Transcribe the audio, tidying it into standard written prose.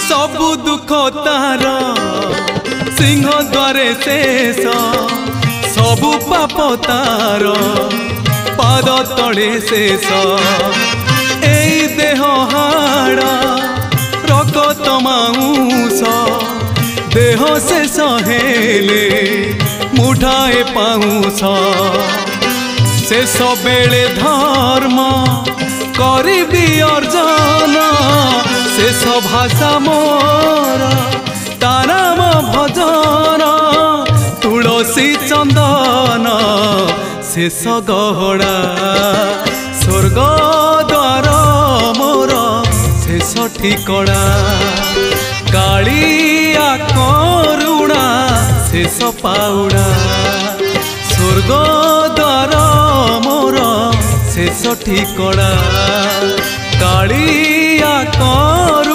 सबु दुख तार सिंह द्वारे शेष सबु पाप तार पाद तले शेष एई देह हाड़ रगत माउस देह शेष हेले मुठाए पाउस शेष बेले धर्म करिबी अर्जन शेष भाषा मोर ताराम भजन तुलसी चंदन शेष गहड़ा स्वर्ग द्वार मोर शेष ठिकड़ा कालिया करुणा शेष पाउड़ा स्वर्ग द्वार मोर शेष ठिकड़ा कालिया करुणा